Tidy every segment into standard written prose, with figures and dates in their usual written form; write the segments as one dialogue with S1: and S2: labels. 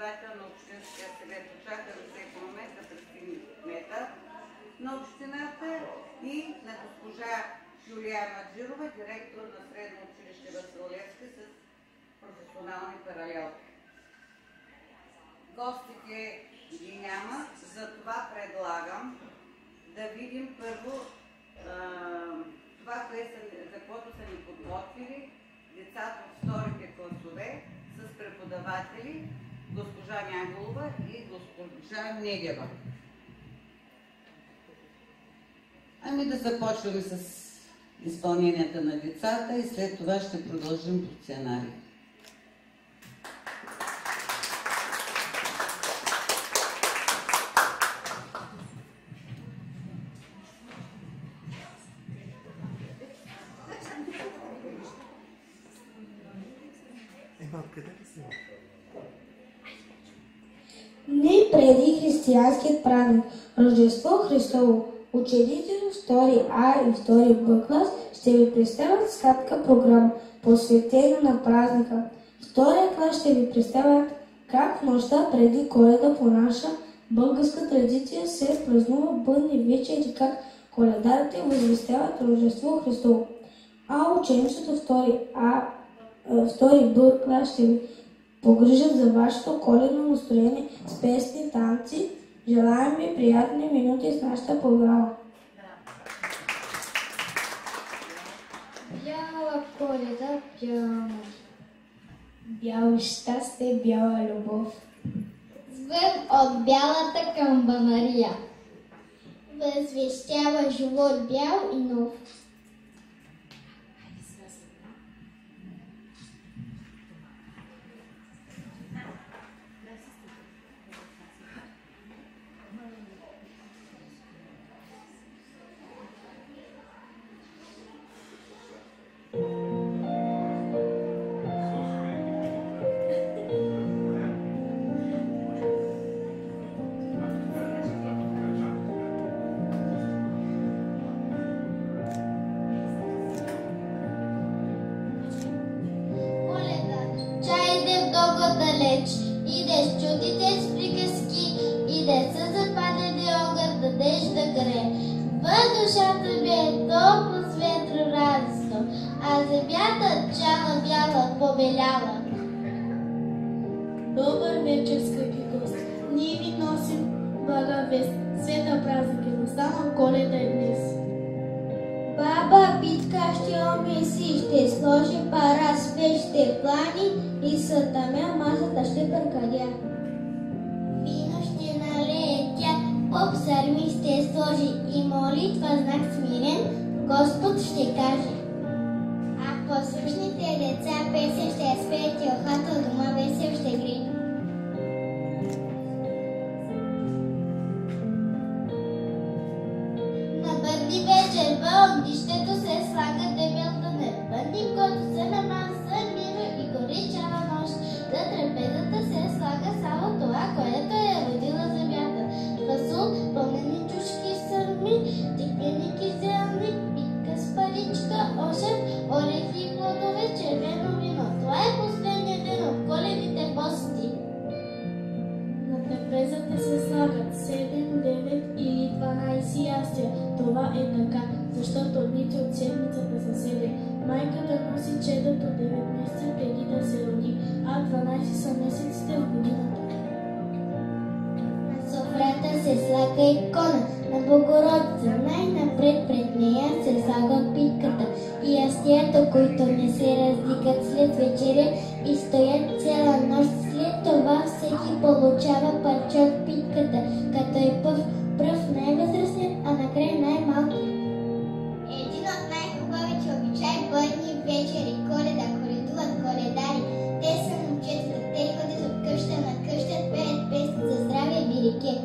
S1: председател на Общинския съвет. Очакваме всеки момент да пристигне кмета на общината и на госпожа Юлияна Джирова, директор на Средно училище Васил Левски с професионални паралелки. Гостите ги няма, затова предлагам да видим първо това, за което са ни подготвили децата от вторите класове с преподаватели госпожа Нянголова и госпожа Недева. Ами да започваме с изпълненията на децата и след това ще продължим по сценарий.
S2: Дни преди християнският празник Рождество Христово, учениците от 2 А и 2 Б клас ще ви представят кратка програма, посветена на празника. Втория клас ще ви представят как нощта преди Коледа по наша българска традиция се празнува бъдни вечери, как коледарите възвестяват Рождество Христово. А учениците от 2 Б клас ще ви погрижат за вашето коледно настроение с песни, танци. Желаем ви приятни минути с нашата програма.
S3: Бяла Коледа, бяла нощ. Бяло щастие, бяла любов.
S4: Звън от бялата камбанария възвещава живот бял и нов.
S3: Добър вечер, скъпи гости! Ние ви носим блага вест. Света празник е настанал, Коледа е днес.
S4: Баба Питка ще омеси, ще сложи пара, свещите плани и сатамя масата ще къркадя. Вино ще налее тя, поп сърми ще сложи и молитва знак смирен, Господ ще каже. А послушните деца песен ще спеят и охата от дома весел ще гри. На бъдни вечер в огнището се слага дебел тънер. Бъдни, който се намаза миро и гори цяла нощ. За трапезата се слага само това, което е родила земята. Фасул, пълнени чушки сърми, тиквеники зелни, питка с паричка, ошев, орехи и плодове, червено вино. Това е последният ден от коледните пости.
S3: На трапезата се слагат 7, 9 или 12 ястия. Това е така, защото дните от седмицата са 7. Майката носи чедото 9 месеца преди да се роди, а 12 са месеците в годината.
S4: На софрата се слага икона на Богородица. Най-напред пред нея се слага питката и ястията, които не се раздигат след вечеря и стоят цяла нощ. След това всеки получава парче от питката, като е пръв най-възрастният, а накрая най-малкият. Един от най-хубавите обичаи бъдни вечери, Коледа, коледуват коледари. Те са момчетата, те ходят от къща на къща, пеят песни за здраве и берекет.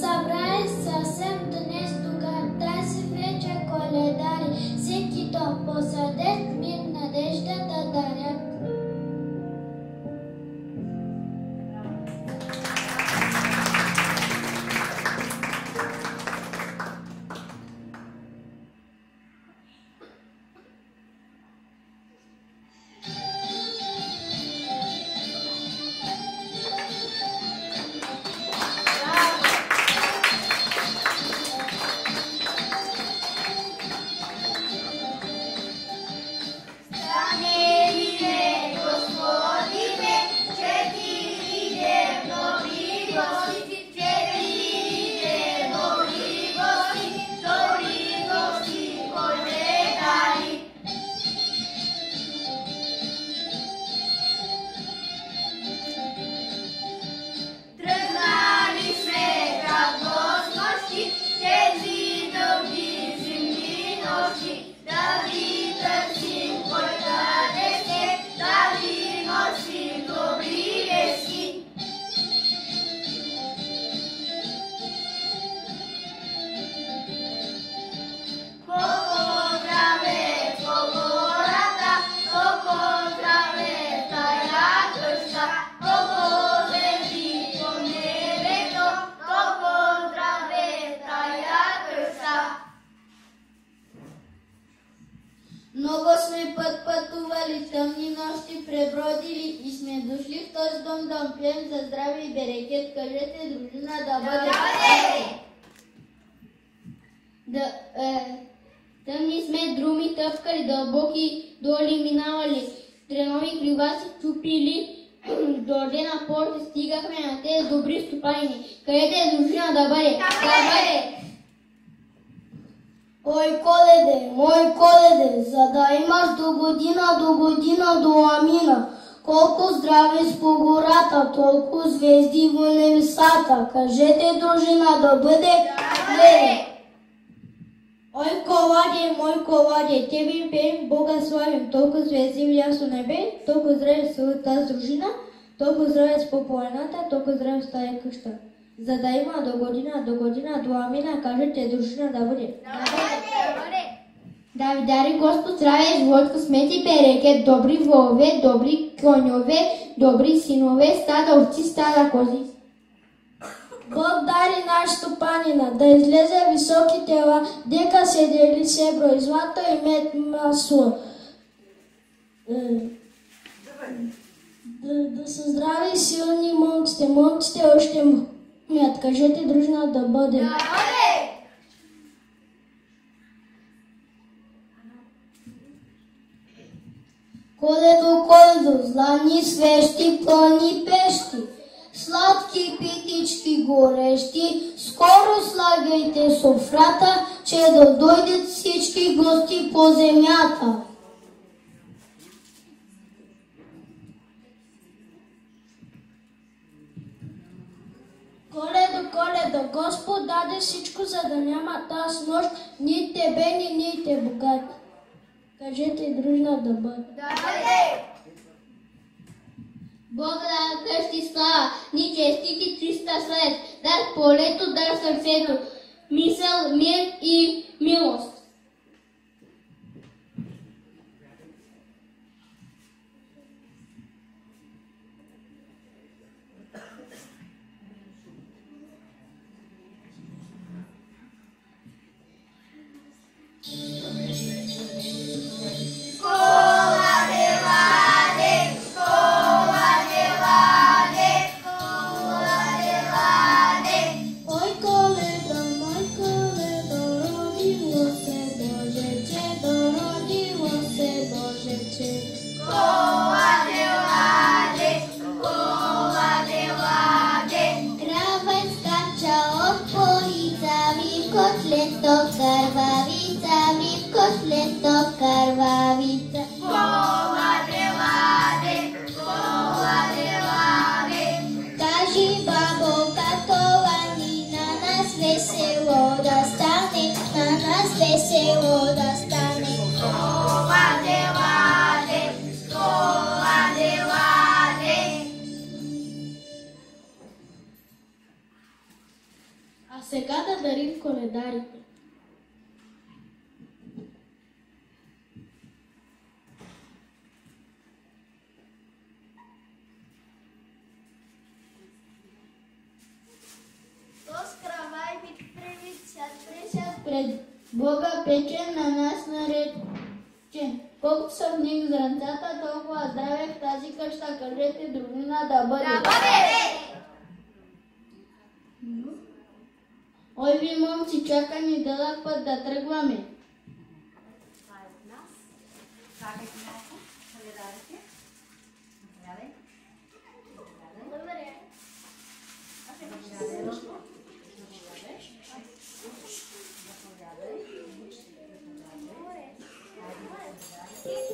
S3: Събрали съвсем днес тук тази вечер коледари, всеки дом посадят мир, надежда да дарят. пътували, тъмни нощи пребродили и сме дошли в този дом да пием за здраве и берекет. Кажете, дружина, да бъде.
S4: Тъмни сме друми тъпкали, дълбоки доли минавали, тренови криваци чупили, дойде на порта, стигахме на тези добри стопани. Където е дружина да бъде? Да бъде!
S5: Ой, Коледе, мой Коледе, за да имаш до година до ламина, колко здраве с по гората, толкова звезди в небесата. Кажете, дружина да бъде? Да!
S3: Ой, коладе, тебе пеем, Бога славим, толкова звезди в ясно небе, толкова здраве с тази дружина, толкова здраве с по планината, толкова здраве с тази къща. За да има до година, до амина, кажете, дружина да бъде.
S4: Да ви дари Господ здраве, живот, късмет и берекет, добри волове, добри коньове, добри синове, стада овци, стада кози.
S5: Бог дари наш стопанина, да излезе високи тела, дека се дели сребро и злато и мед масло. Да са здрави и силни момците още мят. Кажете, дружина да бъде. Коледо, злани свещи, плани пещи, сладки питички горещи, скоро слагайте софрата, че да дойдат всички гости по земята. Коледо, Господ даде всичко, за да няма тази нощ ни тебе, ни те богати. Кажете, дружна да бъде.
S4: Бог да къщи слава, ни честити 300 след, дар полето, дар сърцето, мисъл, мир и милост.
S3: А сега да дарим коледарите. Пред Бога печен, на нас наречен. Колкото са в них зранцата, толкова здраве в тази къща. Кажете, дружина да бъде. Ой, ви момци, чака ни дълъг път да тръгваме.
S1: Това е от нас. Слагайте малко, коледарите. Заповядай. Благодаря.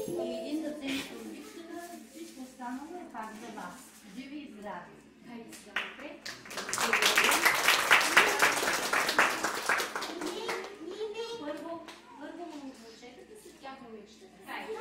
S1: И един да вземе турбичката, всичко останало е пак за вас. Живи и здрави. Хайде сега напред. Първо момчетата, след тях момичетата. Хайде.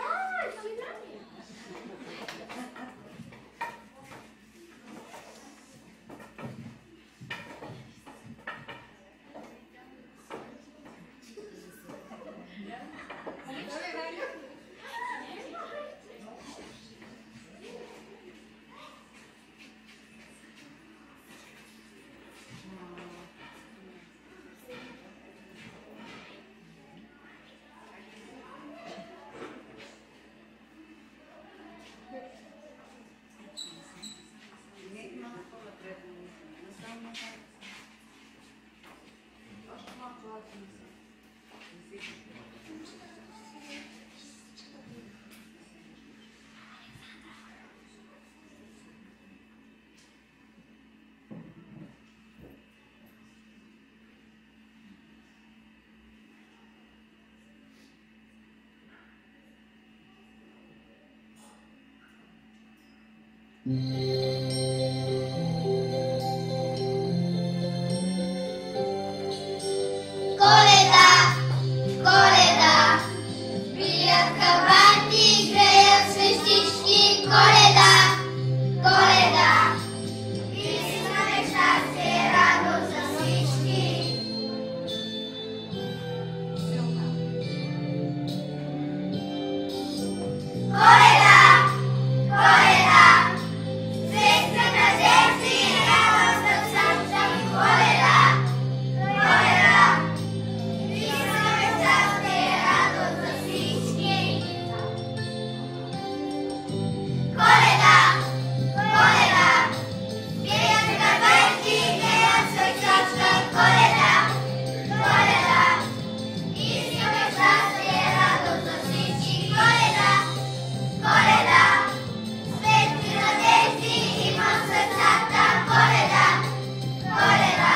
S4: Коледа, Коледа, бият кабати, греят свещички. Коледа, Коледа, искаме щастие, радост за всички. Коледа, Коледа, звезда на деци, радост за сърца. Коледа, Коледа, искаме щастие, радост за всички. Коледа, Коледа, бият кабелки, греят свечачка. Коледа, Коледа, искаме щастие, радост за всички. Коледа, Коледа, светли надежди има в сърцата. Коледа, Коледа,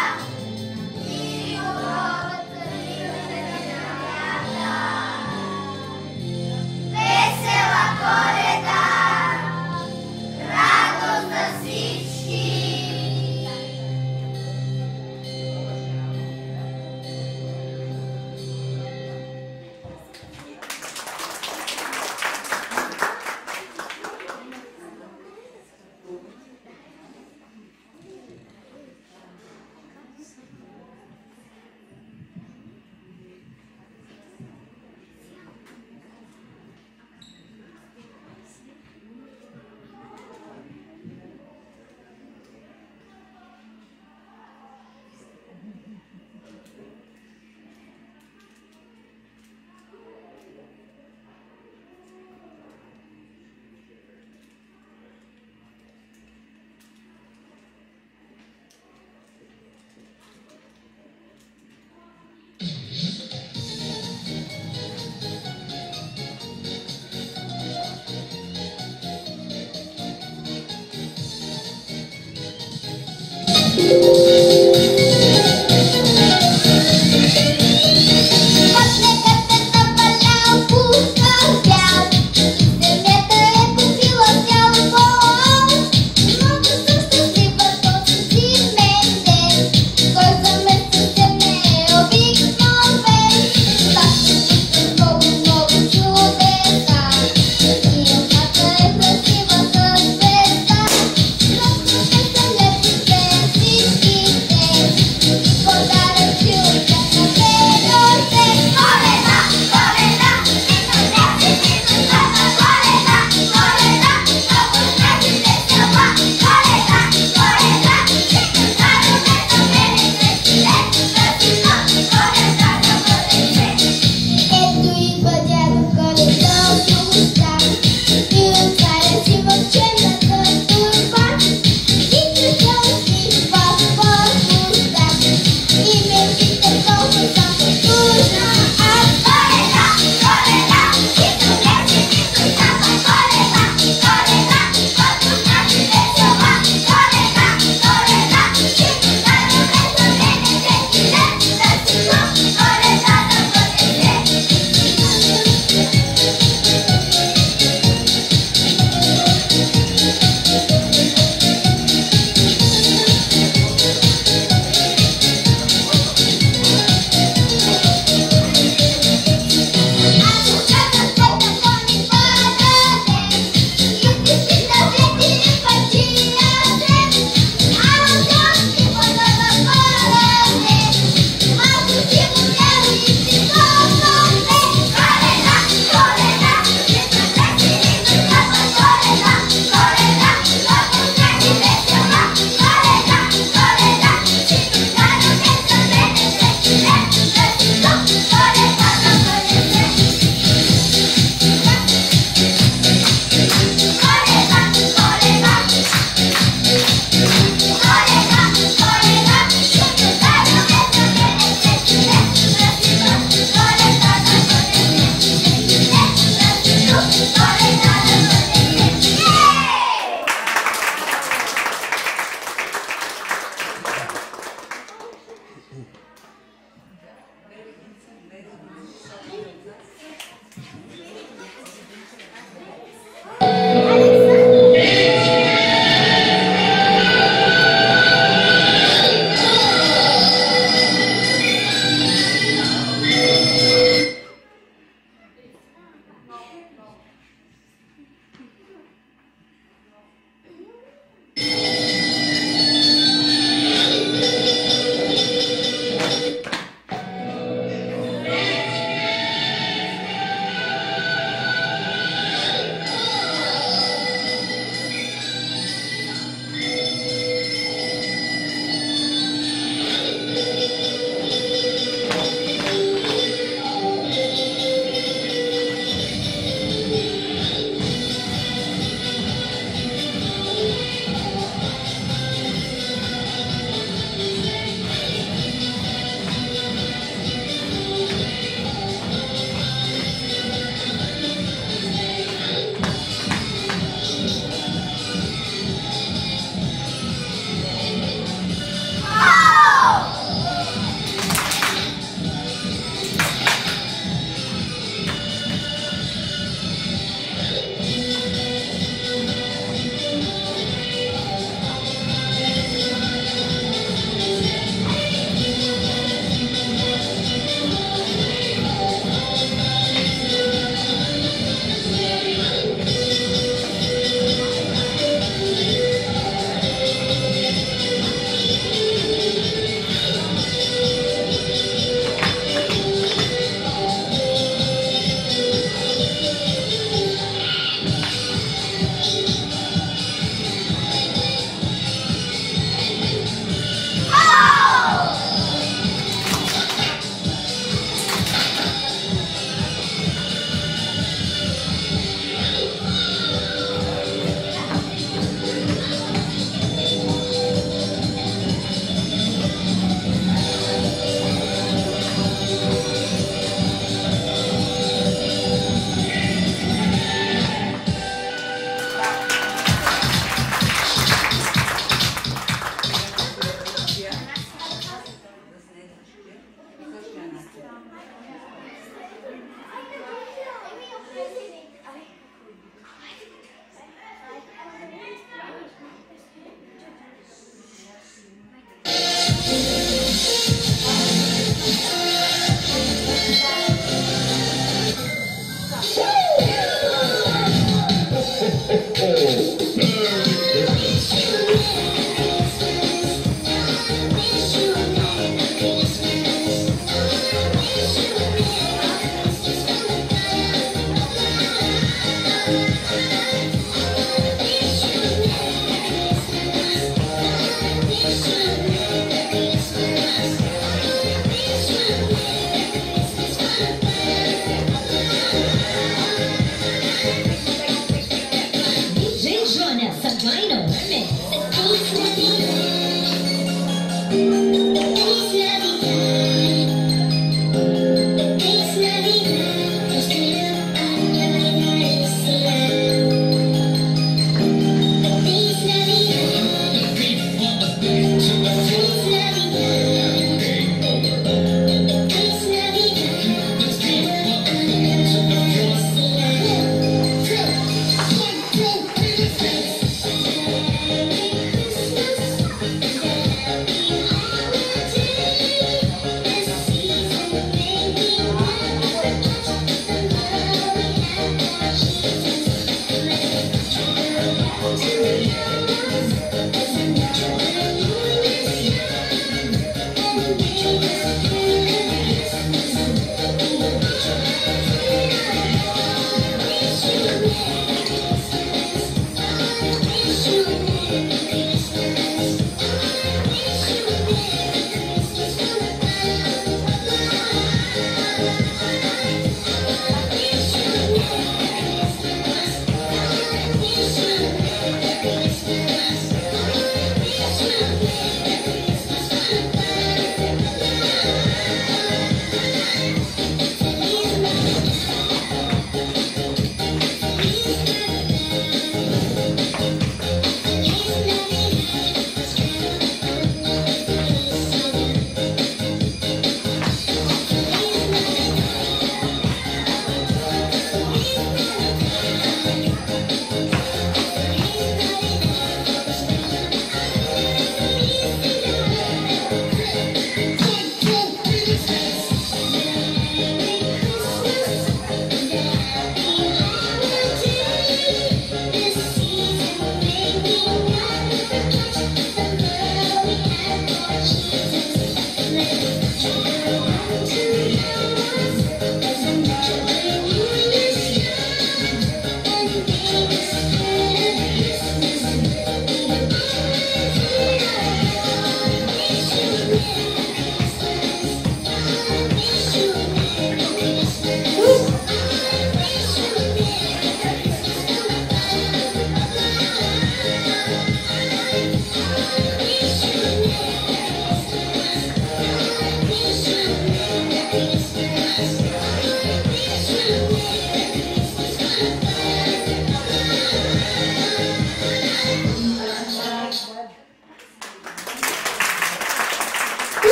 S4: мир и добро цари на земята. Весела Коледа, радост за всички. Всички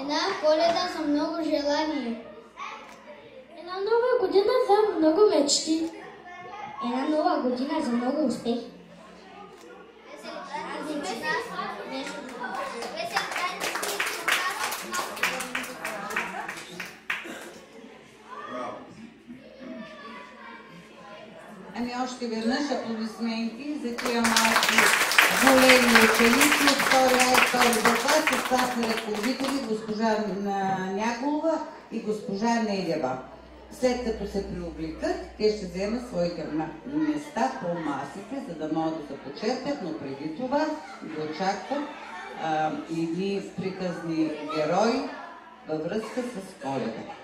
S4: Една Коледа за много желания.
S3: Една нова година за много мечти.
S5: Една нова година за много успех.
S1: Ами още веднъж аплодисменти за тия малки големи ученици от втори А и втори Б клас, с класни ръководители госпожа Няколова и госпожа Недева. След като се приоблекат, те ще вземат своите места по масите, за да могат да се почерпят, но преди това ги очакват едни приказни герои във връзка с Коледа.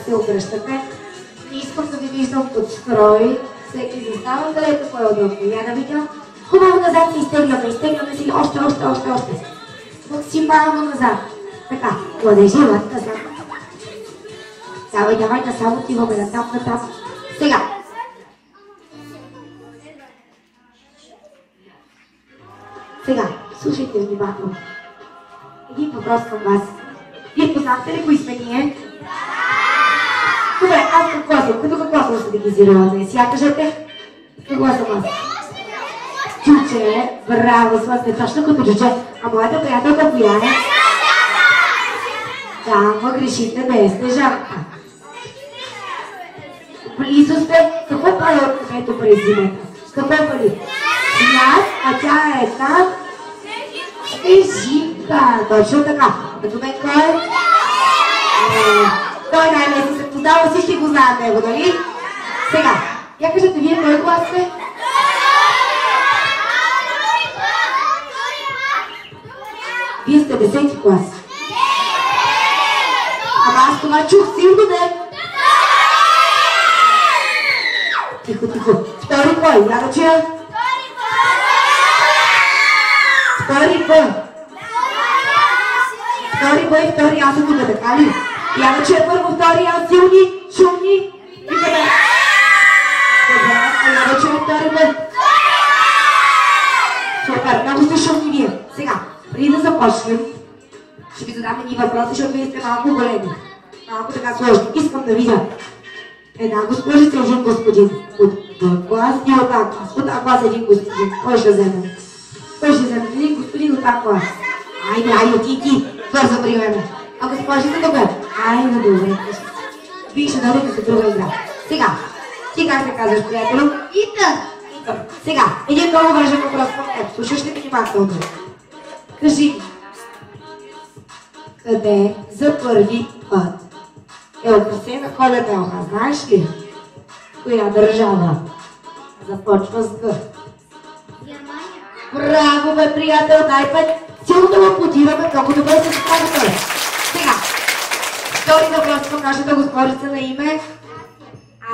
S6: се обръщате. Не искам да ви виждам под строй. Всеки застава където кой е удобно. Я да видя. Хубаво назад се изтегляме си още. Максимално назад. Така, младежи, назад. Давай, само отиваме натам. Сега. Сега, слушайте внимателно. Един въпрос към вас. Вие познахте ли кои сме ние? Добре, аз какво съм? Като какво съм се дегизирала днес? Я кажете. Какво съм аз? Чуче, браво, сме точно като чуче. А моята приятелка коя е? Да, ма грешите, не е Снежанка. Близо сте. Какво прави от небето през зимата? Какво прави? Сняг, а тя е там. Снежинка. Точно така. Като мен кой е? Той най-лесно се познава, всички го знаят него, нали? Сега, я кажете вие кой клас сте? Вие сте 10-ти клас. Ама аз това чух силно, не? Тихо. Втори кой? Я да чуя? Втори, аз съм тук, така ли? Я да чуя първо втори, аз силни, шумни. Викаме. Добре, я да чуя втори път. Супер, много сте шумни вие. Сега, преди да започнем, ще ви задам едни въпроси, защото вие сте малко големи. Малко така сложни. Искам да видя една госпожица, един господин. От В клас и от А клас. От А клас един господин. Кой ще вземе? Един господин от А клас. Айде, ти. Бързо приемаме. А госпожица тук е. Айде, добре. Вие ще дадете друга игра. Сега, ти как се казваш, приятелю? Итан. Сега, един много важен въпрос към теб. Слушаш ли внимателно? Кажи, къде за първи път е украсена Коледа елха? Знаеш ли? Коя държава? Започва с Г.
S4: Германия.
S6: Браво, бе, приятел, дай път. Силно да аплодираме, много добре се справите. Сега, втори въпрос към нашата госпожица на име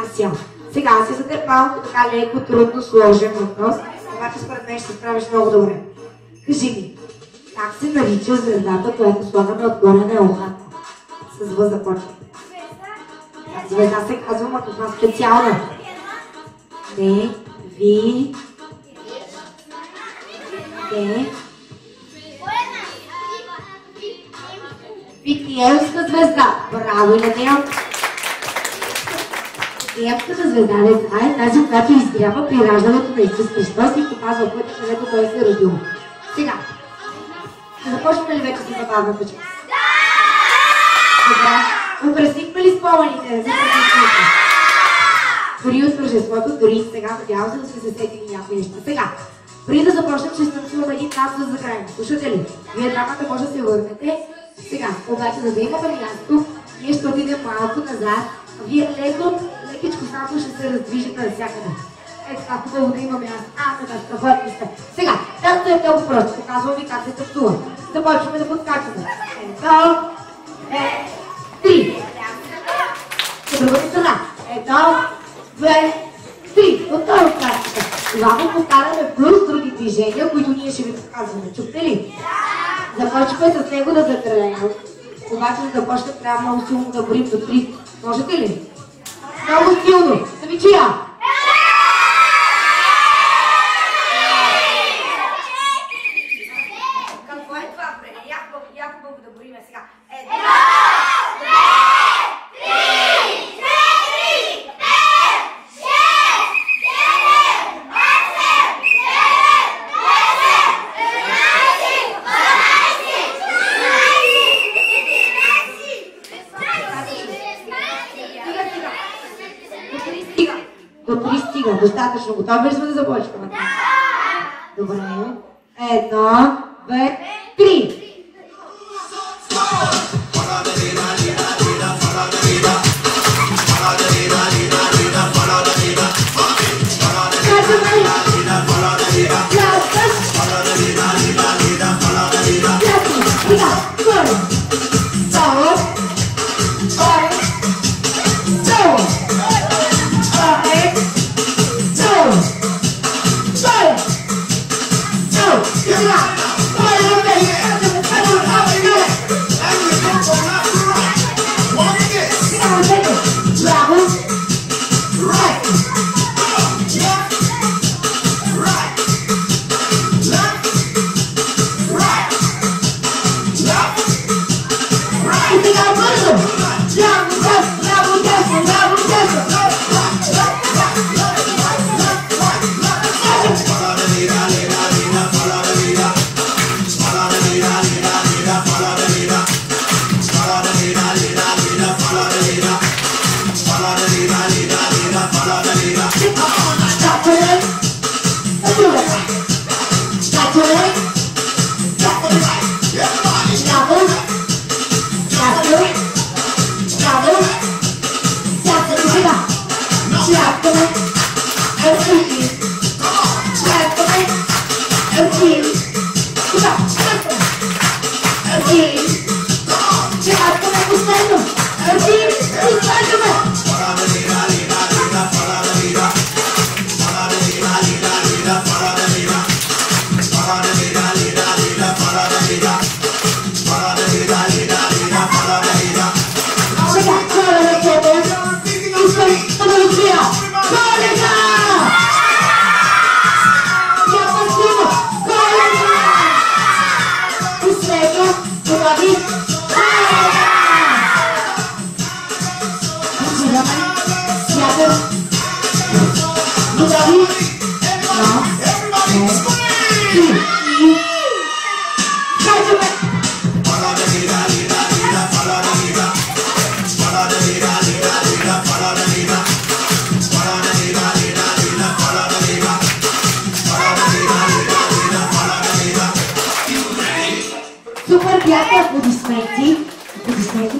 S6: Ася. Сега, Ася, за теб малко така леко, трудно, сложен въпрос, обаче според мен ще се справиш много добре. Кажи ми, как се нарича звездата, която слагаме отгоре на елхата? С В започва. Звезда се казва, ма каква специална. Не, Ви. Не. Витиевска звезда. Браво, на нея. Витиевската звезда не знае, тази, която изгрява при раждането на Исус Христос и показва пътя, където той се е родил. Сега, започваме ли вече с забавната част? Добре. Украсихме ли спомените за предишните? Дори от тържеството, дори сега надявам се да сме се сетили някои неща. Сега, преди да започнем, ще станцувам един танц за край. Слушате ли? Вие двамата може да се върнете. Сега, обаче, за да имаме място, ние ще отидем малко назад. Вие лекичко само ще се раздвижите навсякъде. Ето така, хубаво да има място. Нататък, върни сте. Сега, танцът е много просто. Показвам ви как се танцува. Започваме да подскачаме. Едно, две, три. От другата страна. Едно, две, три. Отново скачате. Това го повтаряме плюс други движения, които ние ще ви показваме. Чухте ли? Започваме с него да затрелеем. Обаче да започнем, трябва много силно да борим до 3. Можете ли? Много силно. Да ви чуя.
S7: Какво е това, бре? Яко да бориме сега. Едно, две, три, четири, пет, шест, седем, осем, девет, десет, 11,
S6: До 3 стига. Достатъчно. Готови ли сме да започваме? Добре. Едно, две, три.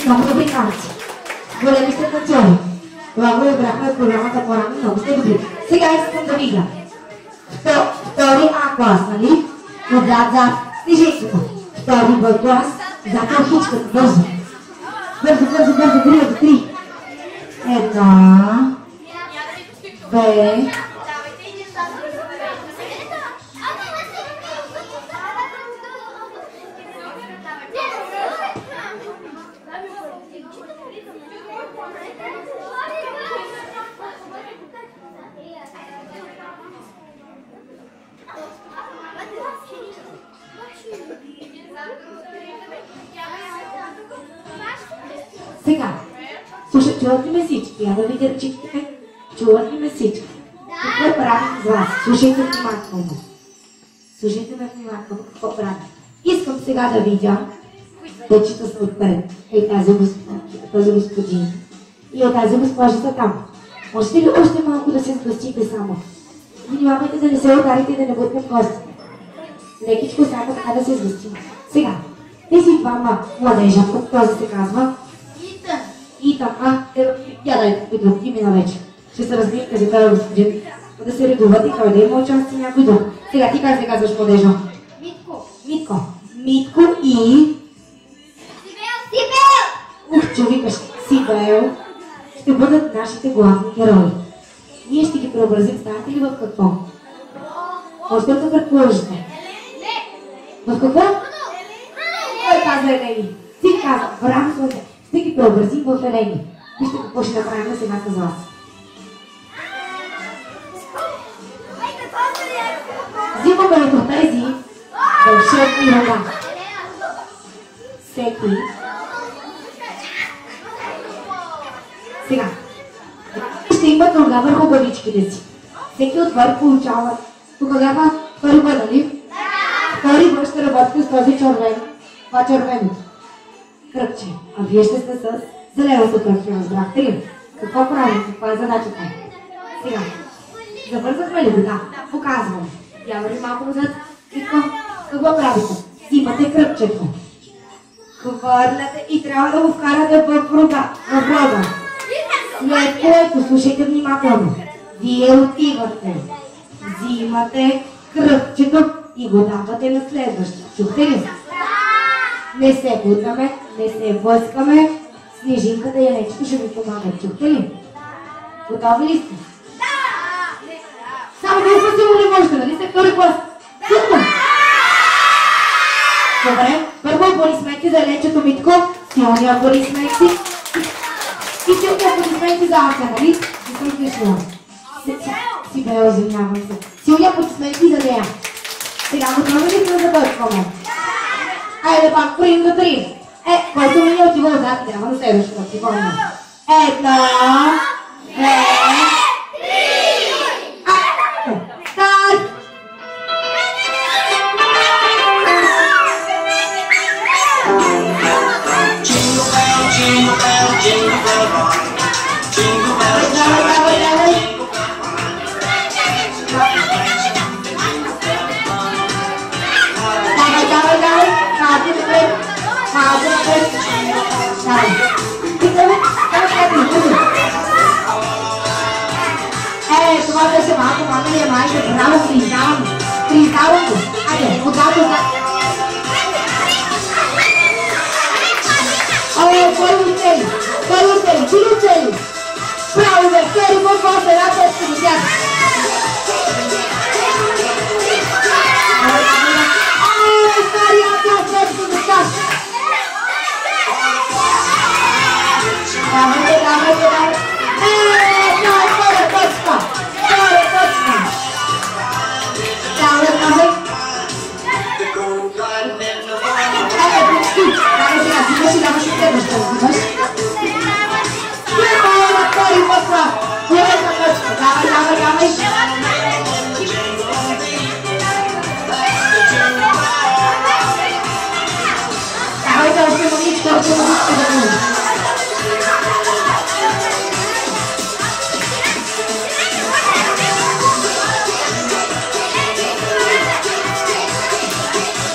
S6: Много добри канци. Големи сте канцони. Това го избрахме от програмата по-рано, много сте добри. Сега искам да видя. Втори А клас, нали? Отзад за снежинката. Втори Б клас, зад охичката. Бързо. Бързо, бързо, бързо. 3 от 3. Една. Две. Сега, слушай, чуват ли ме всички? Я да видя ръчичките. Чуват ли ме всички? Какво правим с вас? Слушайте внимателно. Слушайте ме внимателно какво правим. Искам сега да видя дечета са отпред. Ей тази господин. И от тази госпожица там. Можете ли още малко да се сгъстите само? Внимавайте да не се ударите и да не бъдем гости. Лекичко само така да се сгъстим. Сега, тези двама младежа, от този се казва Итан. Я дай друг имена вече. Ще се разбием къде това господин. Да се редуват и той да има участие някой друг. Сега ти как се казваш младежа? Митко и... Сибел! Че викаш Сибел. Ще бъдат нашите главни герои. Ние ще ги преобразим, знаете ли в какво? Още да предположите. В какво? Кой каза Елени? Ти каза, браво слънце. Ще ги преобразим в Елени. Вижте какво ще направим сега с вас. Взимаме ли от тези вълшебни рога? Всеки. Сега. Ще имат рога върху главичките си. Всеки отвър получава. Тук бяха първи бъд, нали? Втори бъд ще работите с този червен. Това червено. Кръпче. А вие ще сте с зеленото кръпче, разбрахте ли? Какво правим? Каква е задачата? Сега. Завързахме ли го? Да. Показвам. Явали малко назад. Какво правите? Взимате кръпчето. Хвърляте и трябва да го вкарате в рода. След което, слушайте внимателно. Вие отивате. Взимате кръпчето и го давате на следващия. Чухте ли? Не се бутаме, не се блъскаме. Снежинката и Янечето ще ви помагат. Чухте ли? Готови ли сте? Само толкова силно не можете, нали сте втори клас? Супер! Добре, първо аплодисменти за Ленчето Митко, силни аплодисменти. И силни аплодисменти за Ася, нали? Сибел, извинявам се. Силни аплодисменти за нея. Сега готови ли сме за бъдкаме? Айде пак, прим до 3. Който ми не отива отзад, трябва да следващото да припомня. 1, 2, 3. Старт!
S8: Jingle bell, jingle bell, jingle bell rock. Jingle bell, jingle bell, jingle bell
S6: това беше малко, мама ли е майка, браво, признавам го. Айде, отзад. Първо цели, чили цели. Право бе, втори път, после една точка до тях. Стария клас, точка до тях. Давайте. Втора точка. Давай следваща, взимаш. Втори път, поредна точка. Давай. Давайте още маничка да бъде.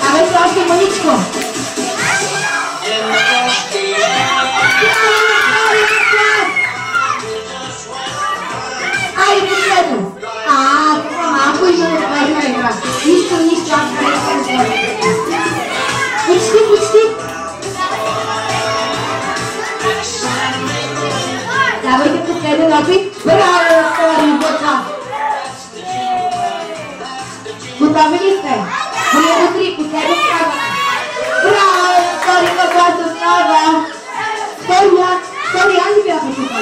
S6: Давайте още маничко. Айде последно. Това малко и ще направим игра. Нищо, аз харесвам това. Почти. Давайте последен опит. Браво, втори път. Готови ли сте? Време 3, последен крак. Браво, втори път основа. Втори аз ли бяха тук?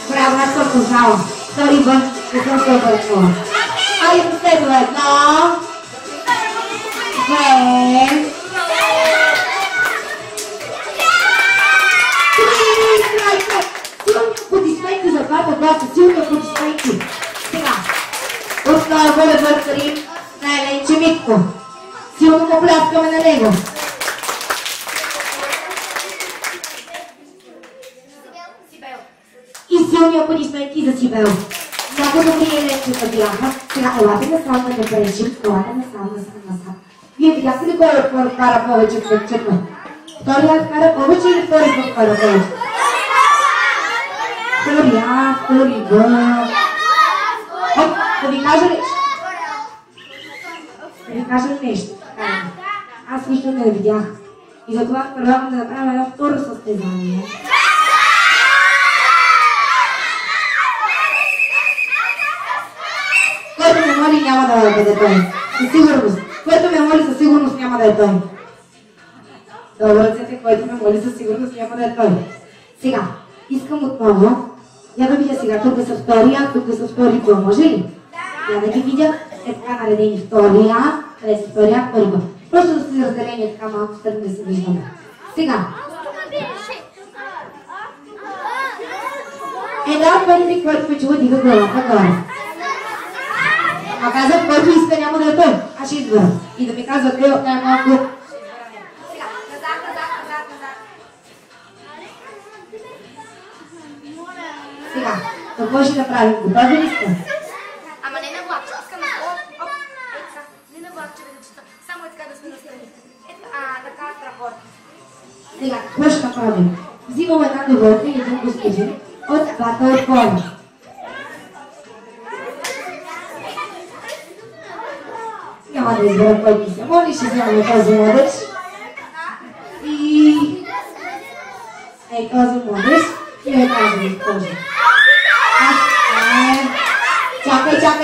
S6: Браво, аз съм познала. Втори бън, не съм се объркала. Айде последно 1, 2, 3. Силни аплодисменти за двата госта, силни аплодисменти. Сега, отново да благодарим на Еленче Митко. Силно му пляскаме на него. И силни аплодисменти за Сибел. Много добри Еленчета бяха. Сега елате насам да пречим. Насам. Вие видяхте ли кой кара повече кръгчета? Вторият кара повече или втори път кара повече? Втори Б. Да ви кажа ли нещо? Аз нищо не видях. И затова предлагам да направим едно второ състезание. Който ме моли няма да бъде той. Със сигурност. Който ме моли със сигурност няма да е той. Добре, ръцете, който ме моли със сигурност няма да е той. Сега, искам отново. Я да видя сега, тук са втория, тук са втори Б, може ли? Я да ги видя, така наредени втория, къде са втория, втори Б. Просто да си разделение така малко стърни да се виждаме. Сега. Една от първи, който ме чува, дига главата горе. А казах, който иска няма да е той. Аз ще избера. И да ми казва, къде от най-малко. Сега, какво ще направим? Готови ли сте?
S7: Ама не на влакче, искам на не на влакче да чета, само така да сме настрани. Така работи.
S6: Сега, какво ще направим? Взимам една доволка и един господин от двата отбора. Няма да избера който се моли, ще вземаме този младеж. И... този младеж и тази госпожа.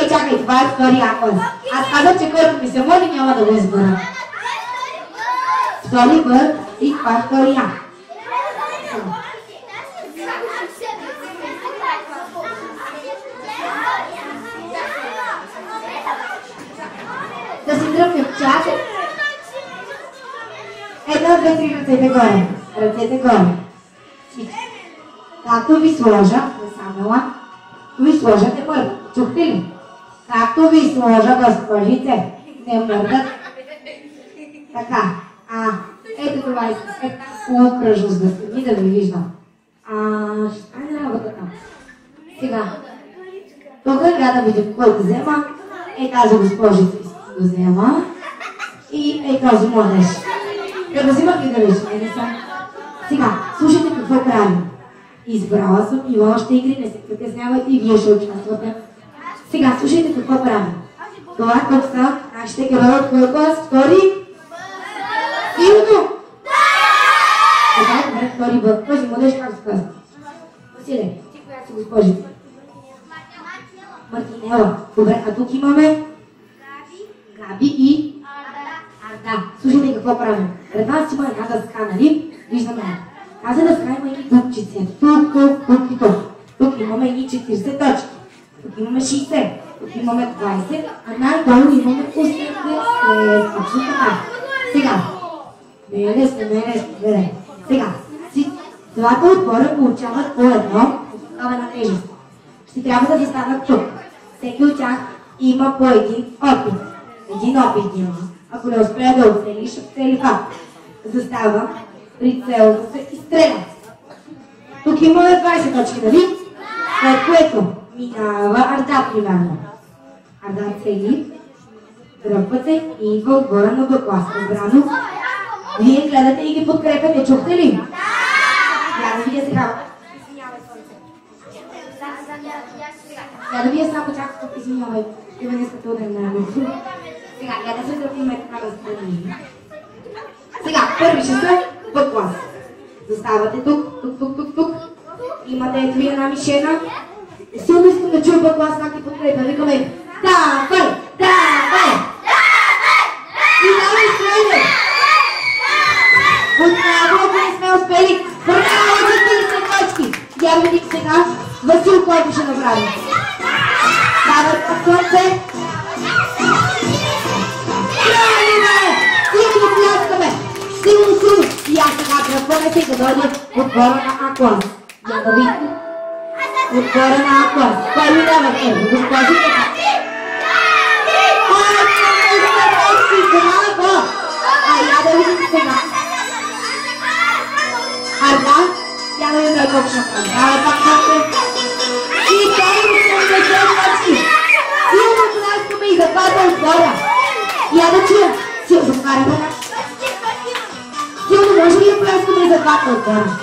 S6: Чакай, това е втория клас. Аз казах, че който ми се моли, няма да го избера. втори Б и това е втори А. Да си дръпнем. Чакай. Една, две, три, ръцете горе. Ръцете горе. Както ви сложа, Самела, ви сложате първо. Чухте ли? Както ви сложа, госпожите, не мърдат. Така. Ето това е една окръжност да сте ми да ви виждам. Ще стане работа там. Сега. Тук да видим кой да взема. Тази госпожица да взема. И този младеж. Да взимат ли да виж? Не съм. Сега, слушайте какво правим. Избрала съм, има още игри, не се притеснявайте и вие ще участвате. Сега, слушайте какво правим. Това тук са нашите герои от кой клас? Втори? Силно! Добре, втори Б. Този младеж как се казва? Василе, ти коя си госпожица? Мартинела. Добре, а тук имаме? Габи и? Арда. Слушайте какво правим. Пред нас има една дъска, нали? Виждаме. Тази дъска има и дупчици. Тук и тук. Тук имаме и 40 точки. Тук имаме 60. Тук имаме 20. А най-долу имаме 80. Абсолютно така. Сега. Не е лесно. Сега. Двата отбора получават по едно поставена тежест. Ще трябва да застанат тук. Всеки от тях има по един опит. Един опит има. Ако не успее да оцели, ще оцели факт. Застава, прицелва се и стреля. Тук имаме 20 точки, нали? След което минава Арда, примерно. Арда цели, дръпва се и идва отгоре на Б клас. Разбрано? Вие гледате и ги подкрепяте, чухте ли? Я да видя сега. Я да видя само чак тук, извинявай. Има днеска труден на работа. Сега, я да се дръпим така да страни. Сега, първи ще са Б клас. Заставате тук. Имате ето ви една мишена. Силно искам да чуя Б клас как ти подкрепя. Викаме, давай! И давай стреляй! Отново, ако не сме успели, браво за 30 точки! Я видим сега Васил, който ще направи. Давай по слънце. Силно пляскаме! Силно! И аз сега тръпваме се да дойде отбора на А клас. Я да видим. Отбора на А клас. Кой ми дава? Госпожите. Я да видим сега. Арда, я да видим колко ще направи. Давай пак пак. И той ми се удържа точки. Силно пляскаме и за двата отбора. Я да чуя. Силно закараме. Силно може ли да пляскаме и за двата отбора?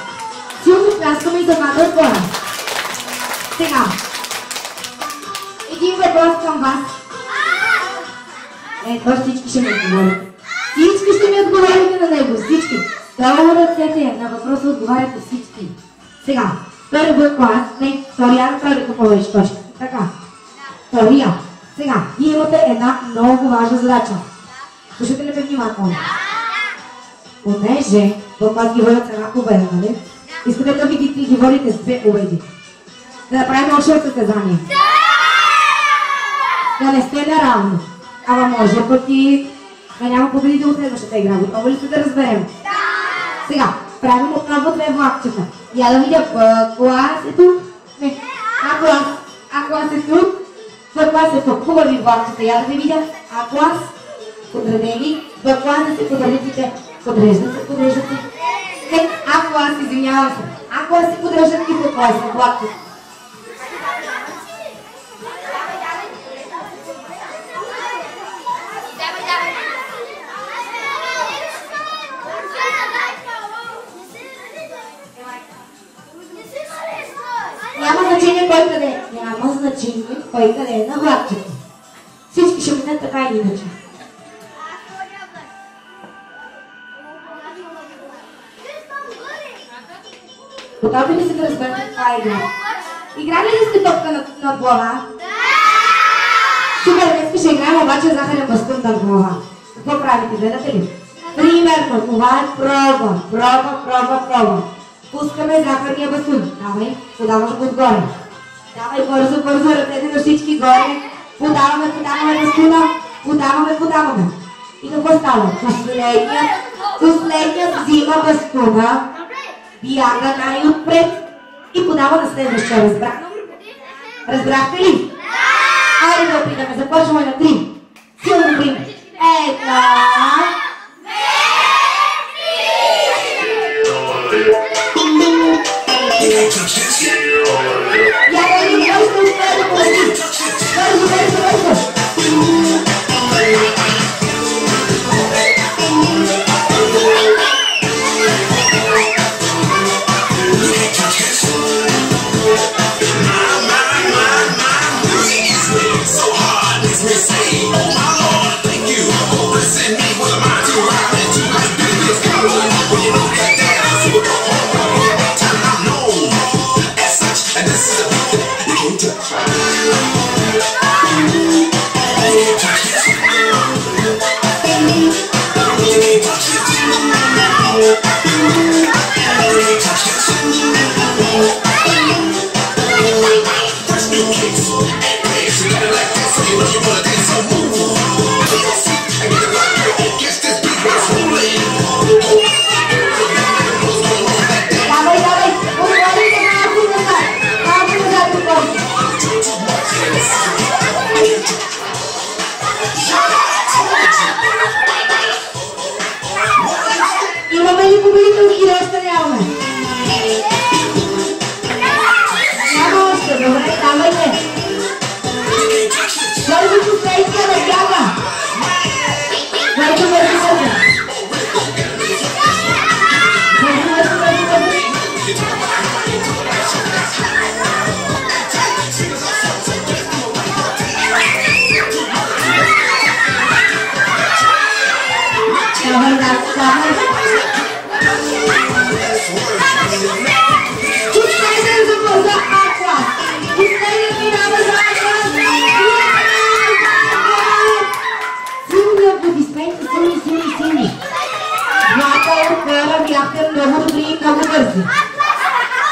S6: Силно пляскаме и за двата отбора. Сега. Един въпрос към вас. Това всички ще ми отговорите. Всички ще ми отговорите на него. Всички. Долу ръцете на въпроса отговаряте всички. Сега. Втори Б клас. Не, втория. Втори какво беше точка. Така. Втория. Сега. Вие имате една много важна задача. Слушате ли ме внимателно? Понеже в клас ги водят с една победа, нали? Искате да видите и ги водите с две победи. Да направим още състезание. Да не сте наравно. Ама може пък и да няма победител от следващата игра. Готово ли сте да разберем? Сега, правим отново две влакчета. Я да видя Б клас е тук. Не, А клас е тук. Б клас е тук. Хубави влакчета. Я да ви видя А клас. Подредени. Б клас да се подредите. Подреждат се. Не, А клас, извинявам се. А клас се подреждат и Б клас е влакчета. Няма значение кой къде е. Няма значение кой къде е на влакчето. Всички ще минат така и иначе. Готови ли се да разберете каква игра? Играли ли сте топка над глава? Супер, днес ще играем обаче захарен бастун над глава. Какво правите? Гледате ли? Примерно, това е проба. Пускаме захарния басун. Давай, подаваш го отгоре. Давай бързо, ръцете на всички горе. Подаваме басуна. И какво става? Последният взима басуна, бяга най-отпред и подава на следващия. Разбрахте ли? Айде да опитаме. Започваме на 3. Силно приме. Една.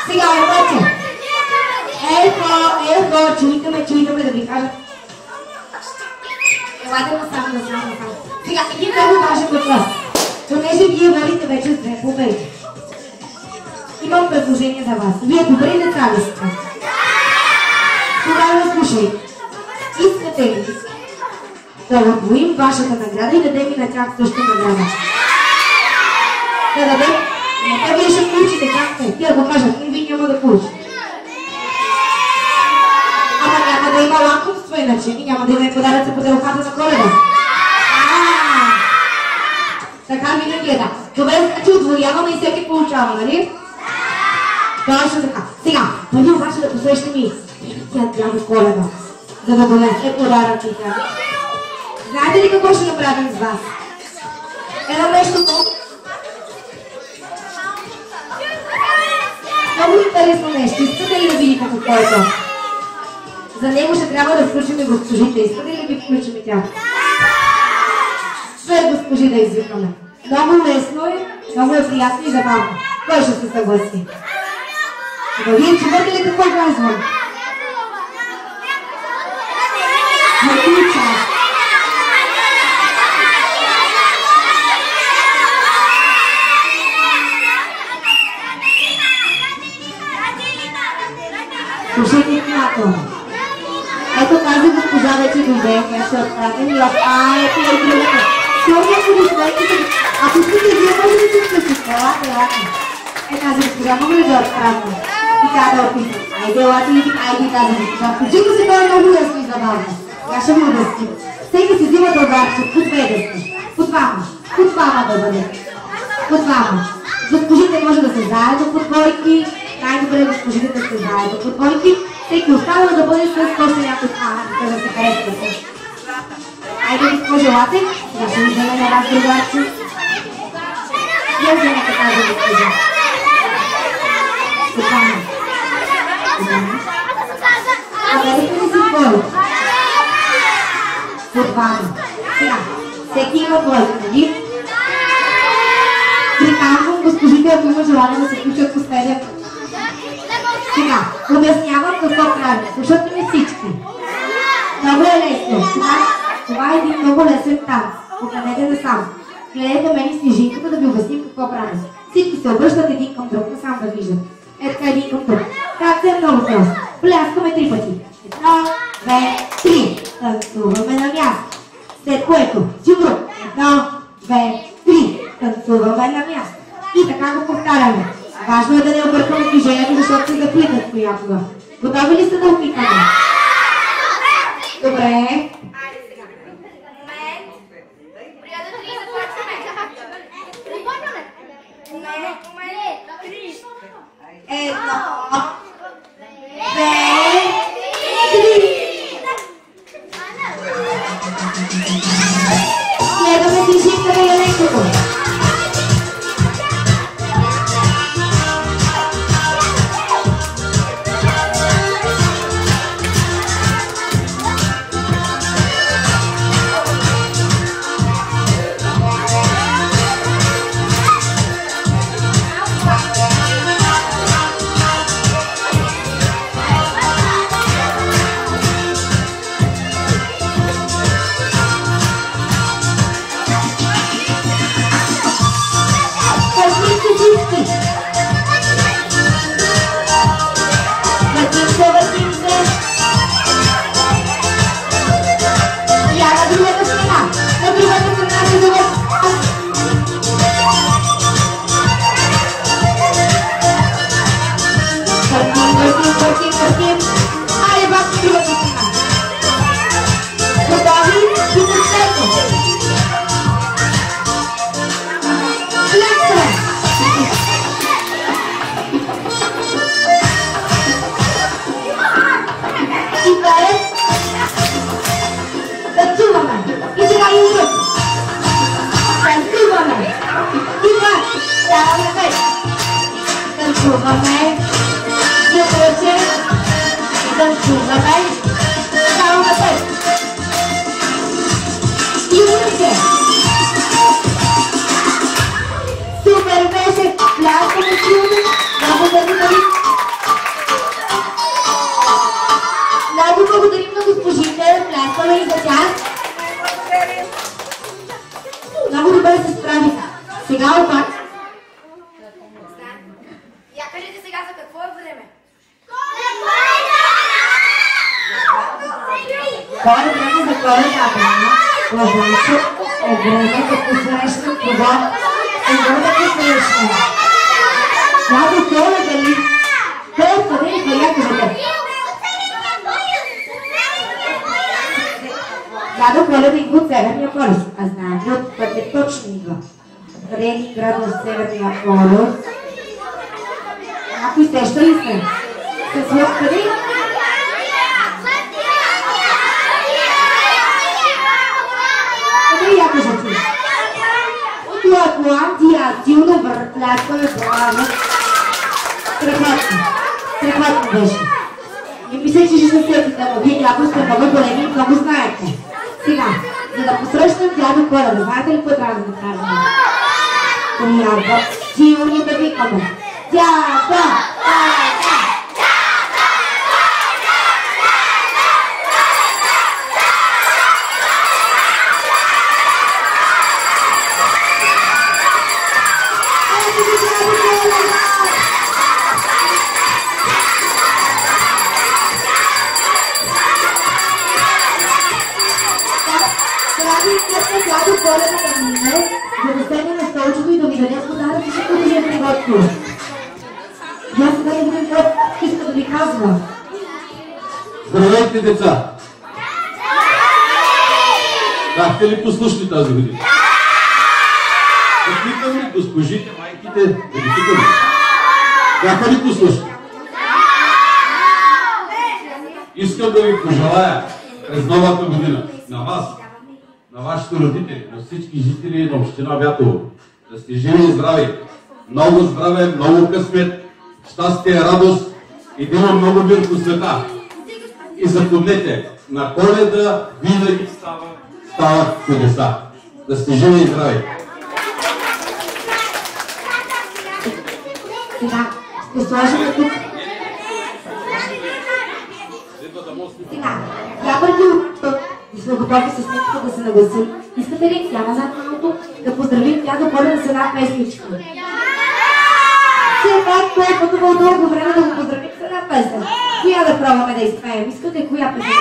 S6: Сега обаче, чуйте да ви кажа. Елате насам. Сега, един много важен въпрос. Понеже вие водите вече с 2 победи. Имам предложение за вас. Вие добри деца ли сте? Тогава слушайте. Искате ли да отвоим вашата награда и дадем и на тях също награда? Да дадем? Нека вие ще получите как те. Те го кажат, вие няма да получите. Ама няма да има лакомство иначе и няма да има и подаръци по делохата на Коледа. Така винаги е да. Добре, значи отвояваме и всеки получава, нали? Точно така. Сега, преди обаче да посрещаме и тя трябва Коледа, за да донесе подаръците. Знаете ли какво ще направим с вас? Едно нещо много интересно нещо. Искате ли да видите какво е то? За него ще трябва да включим и госпожите. Искате ли да ги включим и тях? След госпожи да извикаме. Много лесно е, много е приятно и забавно. Кой ще се съгласи? Да вие чувате ли какво казвам? Слушайте внимателно. Ето тази госпожа вече дойде, тя ще отправим и ето и другата. Сложно аплодисментите. Ако искате вие може да се включите. Е тази госпожа, мога ли да отправим? И тя да описа. Айде тази госпожа. Включите се, това е много лесно и забавно. Тя ще му обясни. Всеки си взима дългарче, по 2 десни. По 2 да бъде. По 2. Госпожите може да се заедно под двойки. Най-добре госпожите да се заедно под двойки. Всеки останал да бъде с още някой да се харесвате. Айде госпожи, елате. Сега ще ви вземе на вас другарче. Вие вземете тази госпожа. Степана. Аберете ли си двойки? По 2. Сега, всеки има двойки, нали? Казвам госпожите, ако има желание да се включат последния път. Сега, обяснявам какво правим. Слушате ми всички. Много е лесно. Това е един много лесен танц. Погледнете насам. Гледайте мен и Снежинката да ви обясним какво правим. Всички се обръщат един към друг, насам да виждат. Така един към друг. Танцът е много прост. Пляскаме 3 пъти. 1, 2, 3. Танцуваме на място. След което сигурно 1, 2, 3. Танцуваме на място. И така го повтаряме. Важно е да не объркаме движението, защото се заплитат понякога. Готови ли сте да опитаме? Добре.
S7: Айде сега. Момент. Приятели, започваме. Започваме. Момент.
S6: 1, 2, 3. Следваме Снежинката и Еленкото.
S9: Здравейте, деца! Бяхте ли послушни тази година? Да питам ли госпожите, майките, да ги питам ли? Бяха ли послушни? Искам да ви пожелая през новата година на вас, на вашите родители, на всички жители на община Бятово, да сте живи и здрави, много здраве, много късмет, щастие, радост и да има много мир по света. И запомнете, на Коледа винаги стават чудеса. Да сте живи и здрави!
S6: Сега, ще сложим тук. Сега, я преди и сме готови с сметката да се нагласим. Искате ли тя назад малко да поздравим тя да бъде с една песничка? Все пак това е пътувал дълго време да го поздравим с една песен. Коя да пробваме да изпеем? Искате коя песен?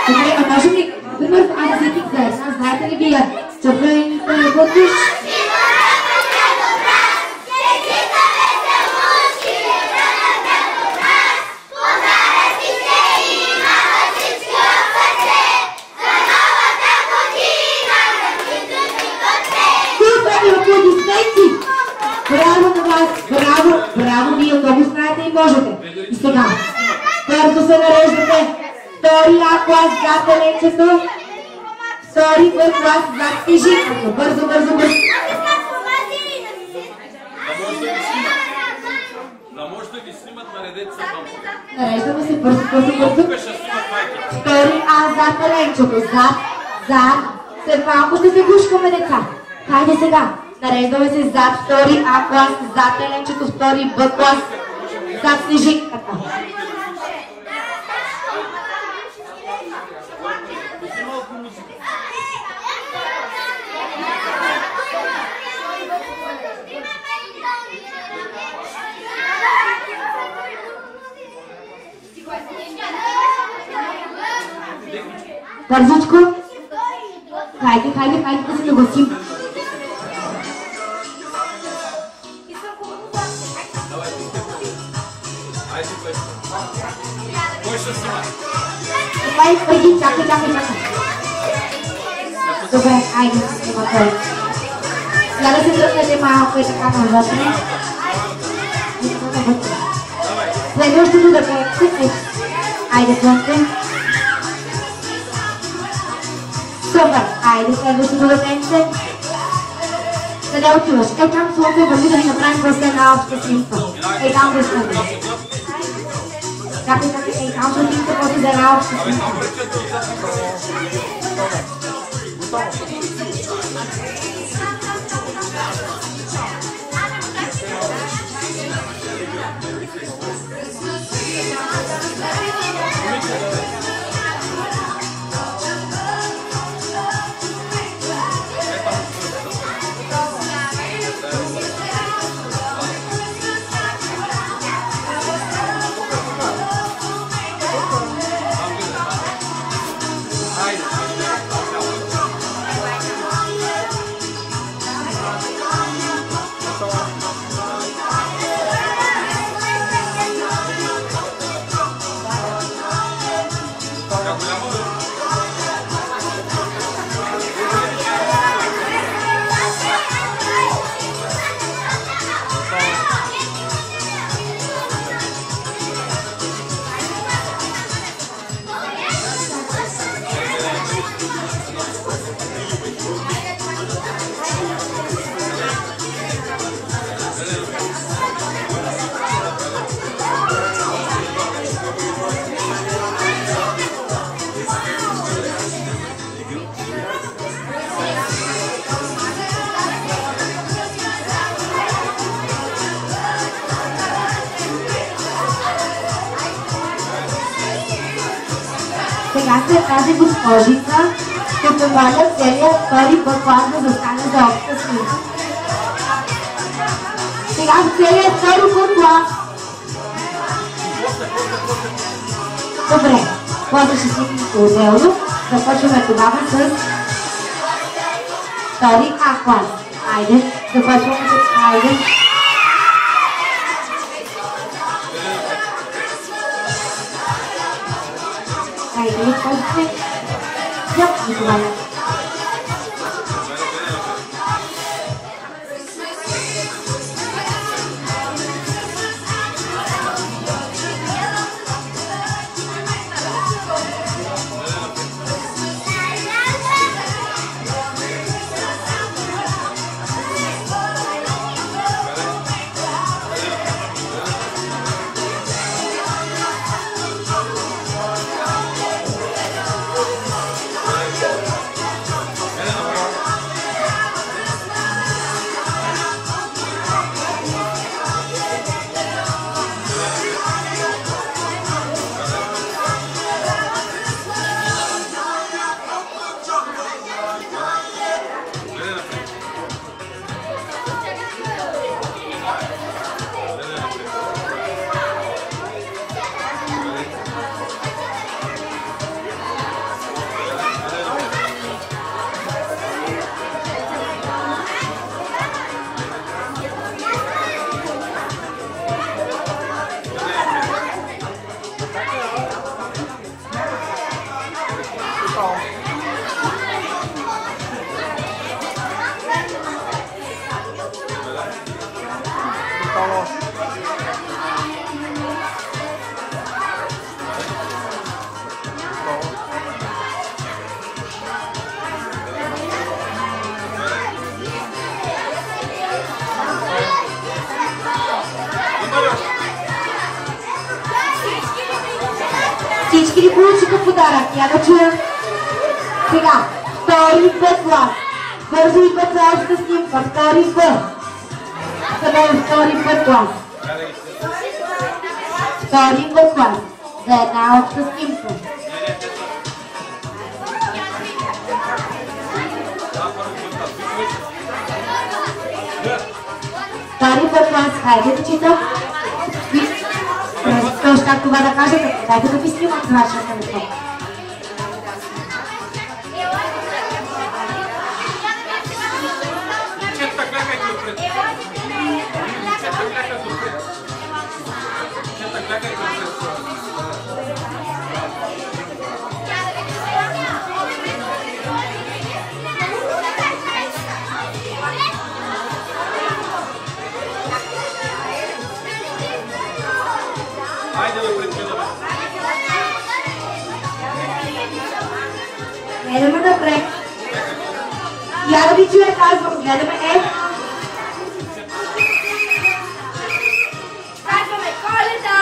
S6: Добре, а може ли, примерно, аз да за една, знаете ли вие? Червените вътуш? Браво на вас! Браво! Браво! Вие много знаете и можете! И сега, бързо се нареждате! Втори А клас зад теленчето! Втори Б клас зад снежинката! Бързо, бързо, бързо!
S9: Да може да ги снимат, наредете се малко.
S6: Нареждаме се бързо, бързо, бързо! Втори А зад теленчето! Зад! След малко ще се гушкаме, деца! Хайде сега! Нареждаме се зад втори А клас, зад теленчето, втори Б клас, зад снежинката. Бързичко! Хайде да се нагласим.
S9: Кой ще снима?
S6: Това е преди, чакай. Добре, айде се снима той. Сега да се дръпнете малко и така навътре. Следващото да пеете. Айде, слънце. Супер, айде следващото да пеете. Къде отиваш? Ей там слънце върви да ни направим просто една обща снимка. Ей там да снимка. Чакай, ей там ще отивате после да една обща снимка. Сега след тази госпожица ще помоля целият втори Б клас да застане за обща снимка. Сега целият втори Б клас. Добре, после ще снимем отделно. Започваме тогава с втори А клас. Айде, започваме с айде. Айде, после. Йоп, Николай. Всички ли получиха подарък? Я да чуем. Сега, втори Б клас. Бързо и Б цялата снимка. Втори Б. Къде е втори Б клас? Втори Б клас. За една обща снимка. Втори Б клас. Хайде да читам. Точно как това да кажете, дайте да ви снимат с вашия телефон. Гледаме напред. Я да ви чуя, казвам. Гледаме F.
S7: Казваме Коледа!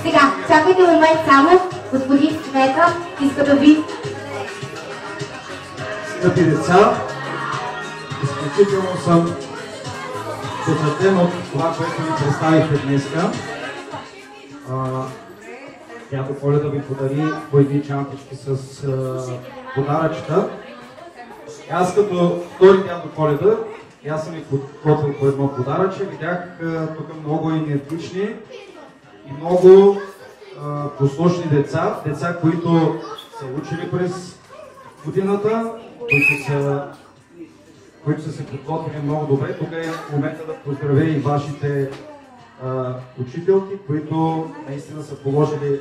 S6: Сега, чакайте момент само. Господин Смета иска да ви...
S10: Скъпи деца, изключително съм впечатлен от това, което ви представихте днеска. Дядо Коледа ви подари по едни чантички с подаръчета. Аз като втори дядо Коледа, аз съм ви подготвил по едно подаръче. Видях тук много енергични и много послушни деца, които са учили през годината, които са се подготвили много добре. Тук е момента да поздравя и вашите учителки, които наистина са положили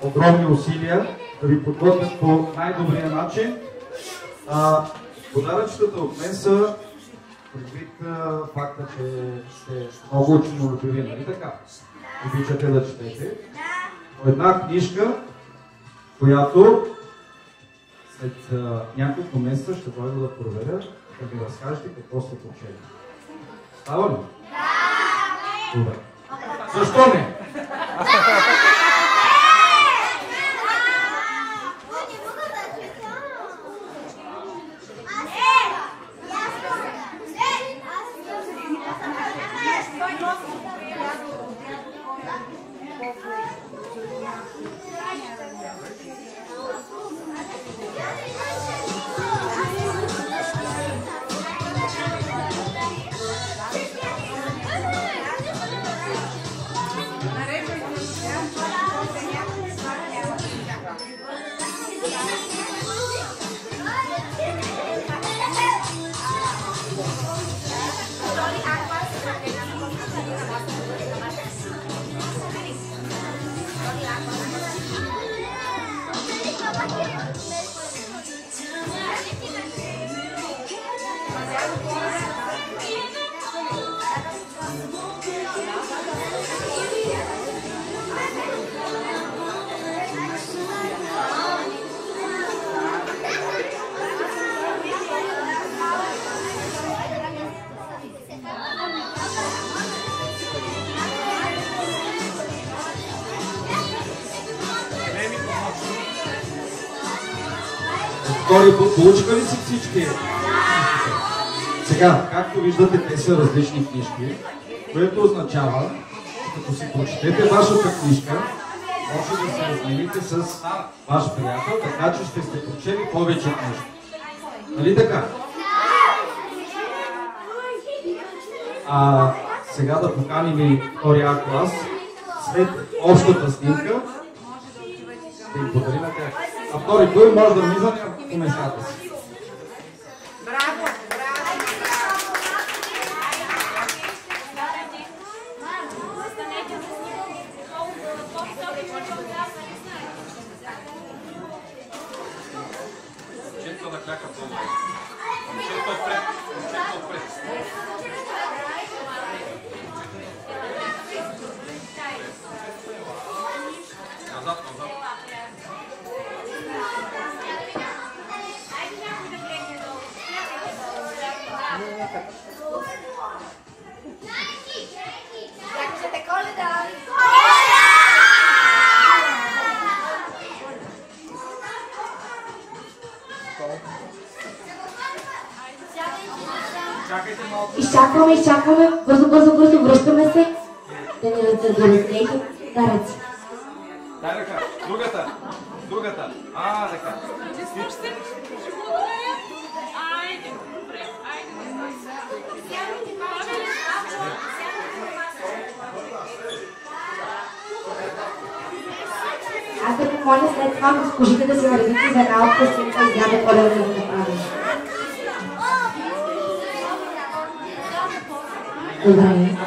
S10: огромни усилия да ви подготвят по най-добрия начин. Подаръчетата от мен са предвид факта, че сте много ученолюбиви, нали така? Обичате да четете. Една книжка, която след няколко месеца ще дойда да проверя, да ви разкажете какво сте прочели. Става ли? Да! Добре. Защо не? Втори път получиха ли си всички? Сега, както виждате, те са различни книжки, което означава, като си прочетете вашата книжка, може да се размените с ваш приятел, така че ще сте прочели повече книжки. Нали така? Сега да поканим и втория клас, след общата снимка, да им подарим тях. А втори кой може да влиза по местата си.
S1: Браво! Браво!
S7: Кажете Коледа!
S6: Изчакваме, бързо, връщаме се. Да ни разделите даръци.
S10: Дай ръка, другата. Така.
S6: Аз да помоля след това госпожите да се наредите за една от песента и изгледа Коледа да го направим. Добре.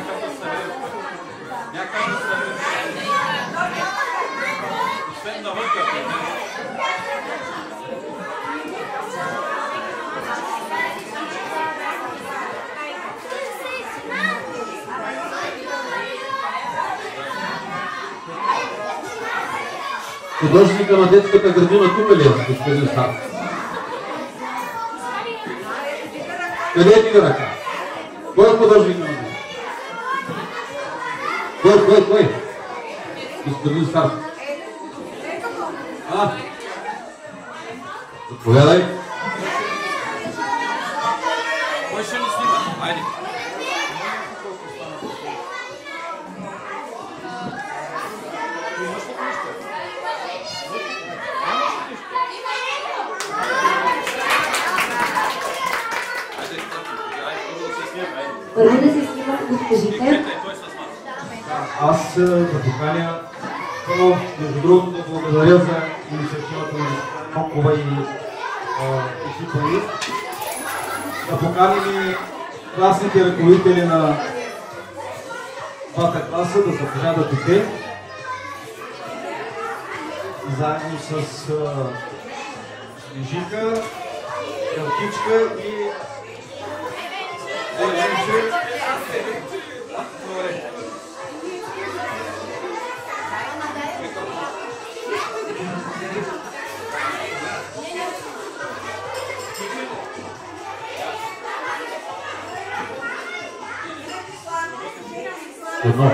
S9: Художника на детската градина тук ли е, господин Стар? Къде е тига ръка? Кой е художник на детската? Кой? Господин Стар. Заповядай. Кой ще ни снима? Айде.
S6: Първо да се снимат госпожите.
S10: Аз да поканя, първо, между другото, да благодаря за инициативата на Нокова и екипа ни. Да поканим класните ръководители на двата класа да заповядат тук. Заедно с Снежинка, Елкичка и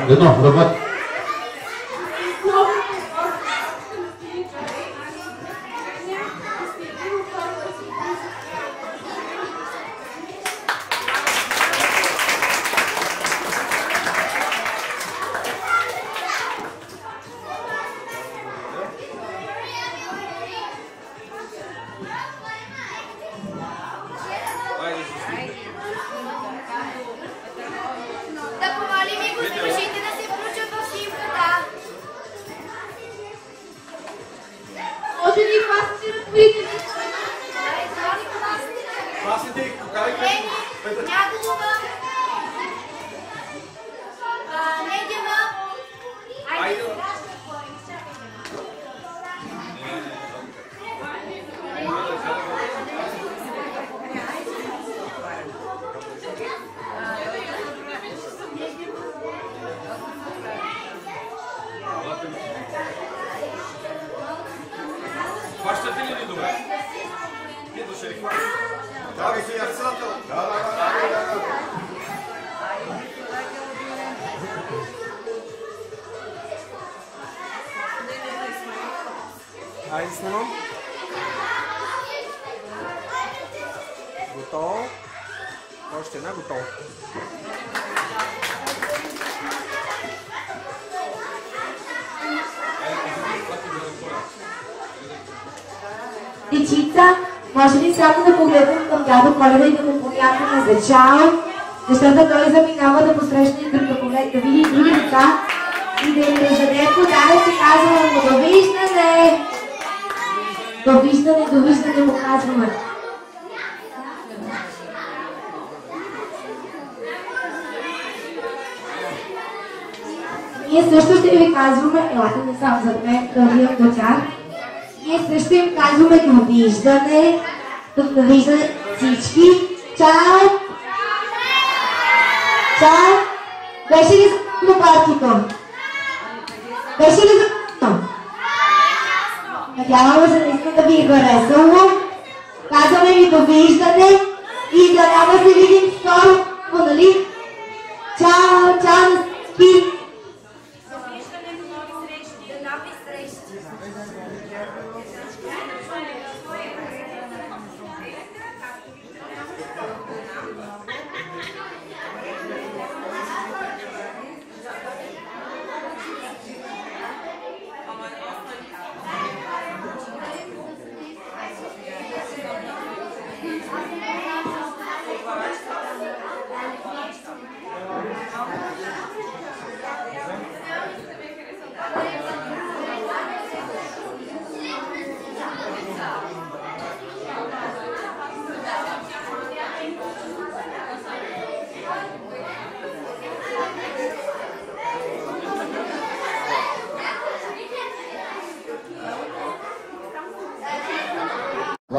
S9: Едно, работи.
S11: Хващате ли ни добре? Ето ще ли хващате? Да, господин председател. Да.
S12: Айде снимам. Готово. Още една, готово.
S6: Дечица, може ли само да погледнем към дядо Коледа и да му помятаме за чао, защото той заминава да посрещне друг поглед, да види други деца и да им раздаде подарък и казваме му довиждане! Довиждане му казваме. Ние също ще ви казваме, елате не само зад мен, да вием до тях. Ние също им казваме довиждане, довиждане всички. Чао! Чао! Беше ли за партито? Беше ли за Надяваме се наистина да ви е харесало. Казваме ви довиждане и да няма се видим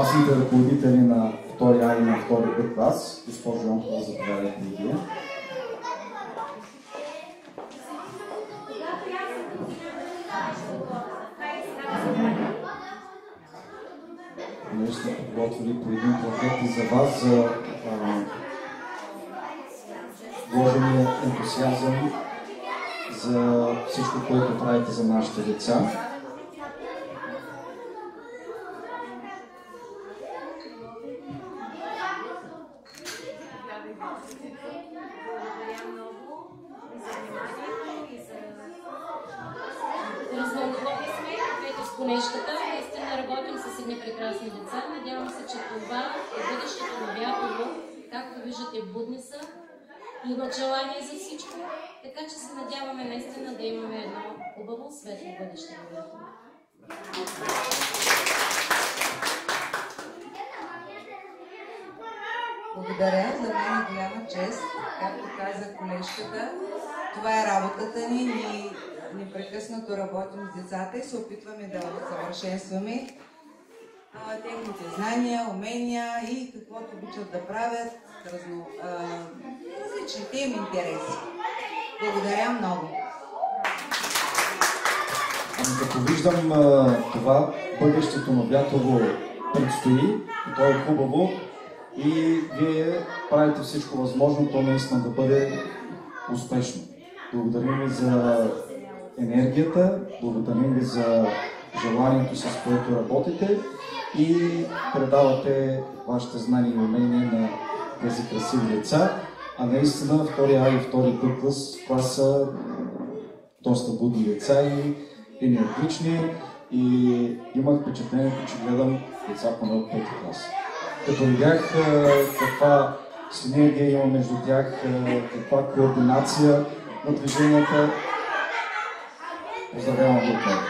S13: класните ръководители на втори А и на втори Б клас. Госпожо Йонкова, заповядайте и вие. Ние сме подготвили по един плакет и за вас за вложения ентусиазъм за всичко, което правите за нашите деца.
S14: Развълнувани сме, двете с Колежката. Наистина работим с едни прекрасни деца. Надявам се, че това е бъдещето на Вятово. Както виждате, будни са, имат желание за всичко, така че се надяваме наистина да имаме едно хубаво, светло бъдеще на Вятово.
S1: Благодаря, за мен е голяма чест, както каза Колежката. Това е работата ни, ние непрекъснато работим с децата и се опитваме да усъвършенстваме техните знания, умения и каквото обичат да правят, различните им интереси. Благодаря много.
S13: Като виждам това, бъдещето на Вятово предстои и то е хубаво и вие правите всичко възможно то наистина да бъде успешно. Благодарим ви за енергията, благодарим ви за желанието, с което работите и предавате вашите знания и умения на тези красиви деца. А наистина втори А и втори Б клас са доста будни деца и енергични и имах впечатлението, че гледам деца поне от 5 клас. Като видях каква синергия има между тях, каква координация на движенията, поздравявам ви отново.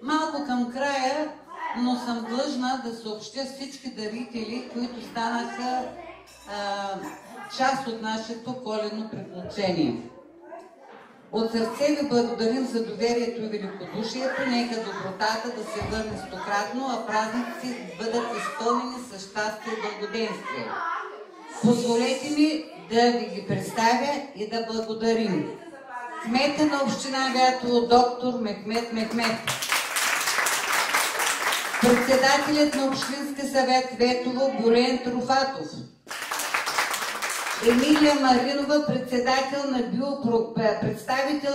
S1: Малко към края, но съм длъжна да съобщя всички дарители, които станаха част от нашето коледно приключение. От сърце ви благодарим за доверието и великодушието. Нека добротата да се върне стократно, а празниците бъдат изпълнени с щастие и благоденствие. Позволете ми да ви ги представя и да благодарим. Кмета на община Вятово доктор Мехмет Мехмет, председателят на Общински съвет Ветово Борен Труфатов, Емилия Маринова, представител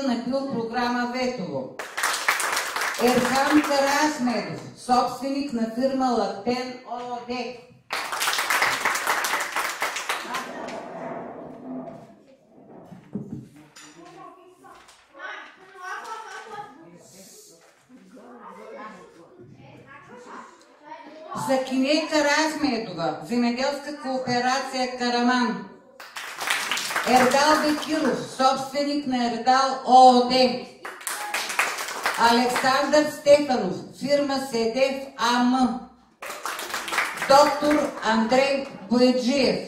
S1: на биопрограма Ветово, Ерхан Карахмедов, собственик на фирма Лактен ООД, Сакине Карахмедова, земеделска кооперация Караман, Ердал Бекиров, собственик на Ердал ООД, Александър Стефанов, фирма Седев АМ, доктор Андрей Бояджиев,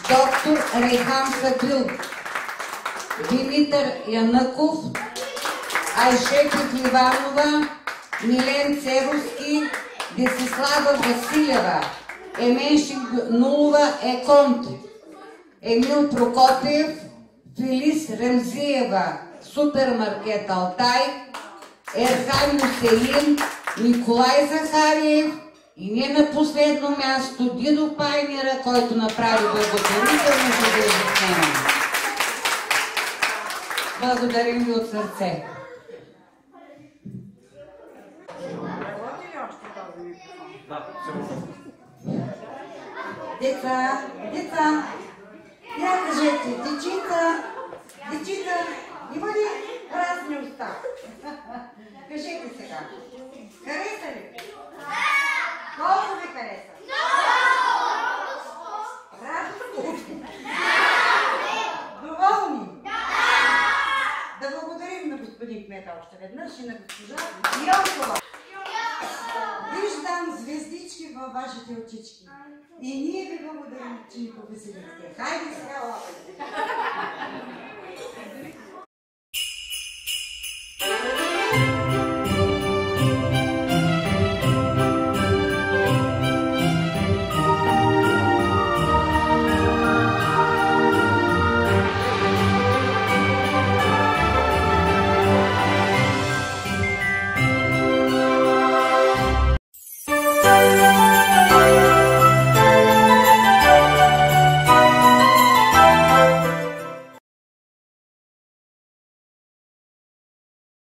S1: доктор Рейхан Сабил, Димитър Янъков, Айше Пехливанова, Милен Церовски, Десислава Василева, Еменши Нулова Еконт, Емил Прокопиев, Филис Ремзиева, Супермаркет Алтай, Ерхан Муселин, Николай Захариев и не на последно място Дидо Пайнера, който направи благотворително за изяснение. Благодарим ви от сърце.
S15: Деца, я кажете, дечица, има ли празни уста? Кажете сега. Хареса ли? Колко ви хареса? Радостни? Доволни? Да благодарим на господин кмета още веднъж и на госпожа Йонкова. Виждам звездички във вашите очички. И ние ви благодарим, че ни повеселихте. Хайде сега лапайте.